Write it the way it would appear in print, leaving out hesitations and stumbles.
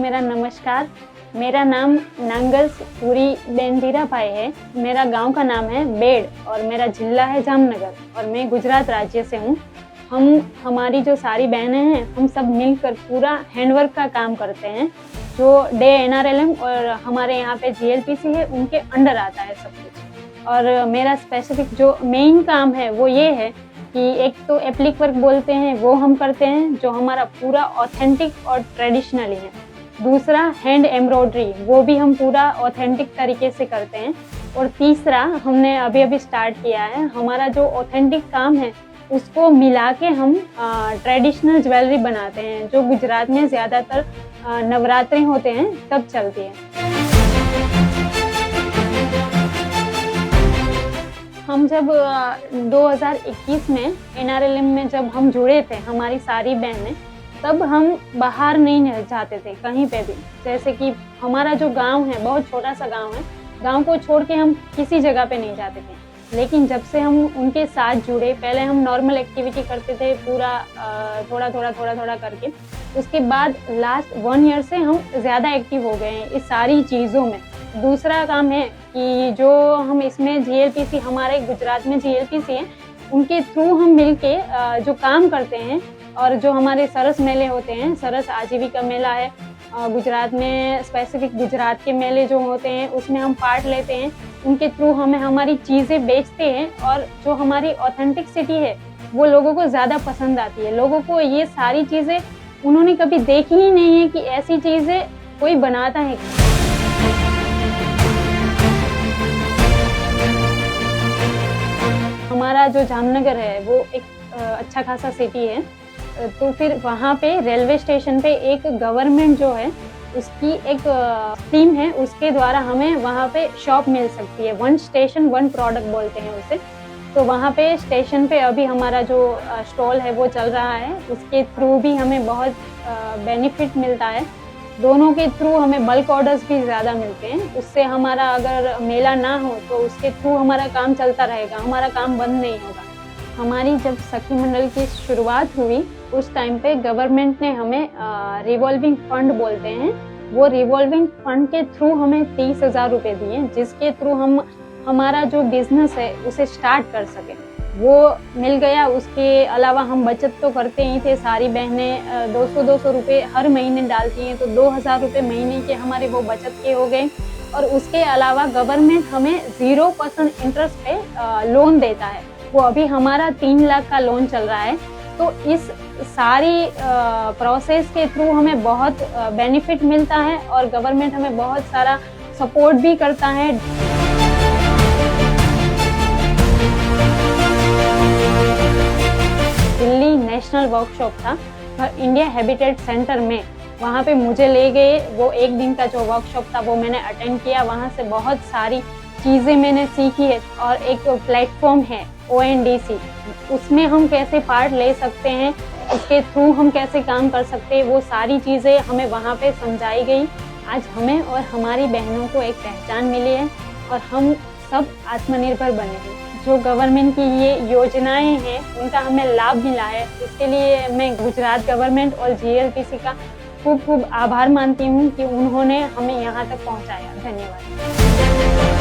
मेरा नमस्कार। मेरा नाम नांगल पूरी बेंदीरा भाई है। मेरा गांव का नाम है बेड़ और मेरा जिला है जामनगर और मैं गुजरात राज्य से हूँ। हमारी जो सारी बहनें हैं, हम सब मिलकर पूरा हैंडवर्क का काम करते हैं। जो डे NRLM और हमारे यहाँ पे GLPC है, उनके अंडर आता है सब कुछ। और मेरा स्पेसिफिक जो मेन काम है वो ये है कि एक तो एप्लिक वर्क बोलते हैं वो हम करते हैं, जो हमारा पूरा ऑथेंटिक और ट्रेडिशनली है। दूसरा हैंड एम्ब्रॉयडरी, वो भी हम पूरा ऑथेंटिक तरीके से करते हैं। और तीसरा हमने अभी स्टार्ट किया है, हमारा जो ऑथेंटिक काम है उसको मिला के हम ट्रेडिशनल ज्वेलरी बनाते हैं, जो गुजरात में ज़्यादातर नवरात्रि होते हैं तब चलती है। हम जब 2021 में NRLM में जब हम जुड़े थे, हमारी सारी बहनें, तब हम बाहर नहीं जाते थे कहीं पे भी। जैसे कि हमारा जो गांव है बहुत छोटा सा गांव है, गांव को छोड़ के हम किसी जगह पे नहीं जाते थे। लेकिन जब से हम उनके साथ जुड़े, पहले हम नॉर्मल एक्टिविटी करते थे पूरा थोड़ा करके। उसके बाद लास्ट 1 ईयर से हम ज़्यादा एक्टिव हो गए हैं इस सारी चीज़ों में। दूसरा काम है कि जो हम इसमें GLPC, हमारे गुजरात में GLPC है, उनके थ्रू हम मिलके जो काम करते हैं। और जो हमारे सरस मेले होते हैं, सरस आजीविका मेला है गुजरात में, स्पेसिफिक गुजरात के मेले जो होते हैं उसमें हम पार्ट लेते हैं। उनके थ्रू हमें हमारी चीज़ें बेचते हैं और जो हमारी ऑथेंटिसिटी है वो लोगों को ज़्यादा पसंद आती है। लोगों को ये सारी चीज़ें उन्होंने कभी देखी ही नहीं है कि ऐसी चीज़ें कोई बनाता है। हमारा जो जामनगर है वो एक अच्छा खासा सिटी है, तो फिर वहाँ पे रेलवे स्टेशन पे एक गवर्नमेंट जो है उसकी एक स्कीम है, उसके द्वारा हमें वहाँ पे शॉप मिल सकती है। 1 स्टेशन 1 प्रोडक्ट बोलते हैं उसे। तो वहाँ पे स्टेशन पे अभी हमारा जो स्टॉल है वो चल रहा है, उसके थ्रू भी हमें बहुत बेनिफिट मिलता है। दोनों के थ्रू हमें बल्क ऑर्डर्स भी ज़्यादा मिलते हैं। उससे हमारा अगर मेला ना हो तो उसके थ्रू हमारा काम चलता रहेगा, हमारा काम बंद नहीं होगा। हमारी जब सखी मंडल की शुरुआत हुई उस टाइम पे गवर्नमेंट ने हमें रिवॉल्विंग फंड बोलते हैं, वो रिवॉल्विंग फंड के थ्रू हमें 30,000 रुपये दिए, जिसके थ्रू हम हमारा जो बिजनेस है उसे स्टार्ट कर सकें। वो मिल गया। उसके अलावा हम बचत तो करते ही थे, सारी बहनें 200 रुपये हर महीने डालती हैं, तो 2,000 रुपये महीने के हमारे वो बचत के हो गए। और उसके अलावा गवर्नमेंट हमें 0% इंटरेस्ट पे लोन देता है। वो अभी हमारा 3 लाख का लोन चल रहा है। तो इस सारी प्रोसेस के थ्रू हमें बहुत बेनिफिट मिलता है और गवर्नमेंट हमें बहुत सारा सपोर्ट भी करता है। दिल्ली नेशनल वर्कशॉप था इंडिया हैबिटेट सेंटर में, वहाँ पे मुझे ले गए। वो 1 दिन का जो वर्कशॉप था वो मैंने अटेंड किया। वहाँ से बहुत सारी चीज़ें मैंने सीखी है। और एक प्लेटफॉर्म है ONDC, उसमें हम कैसे पार्ट ले सकते हैं, उसके थ्रू हम कैसे काम कर सकते हैं, वो सारी चीज़ें हमें वहाँ पे समझाई गई। आज हमें और हमारी बहनों को एक पहचान मिली है और हम सब आत्मनिर्भर बने हैं। जो गवर्नमेंट की ये योजनाएं हैं उनका हमें लाभ मिला है, इसके लिए मैं गुजरात गवर्नमेंट और GLPC का खूब आभार मानती हूँ कि उन्होंने हमें यहाँ तक पहुँचाया। धन्यवाद।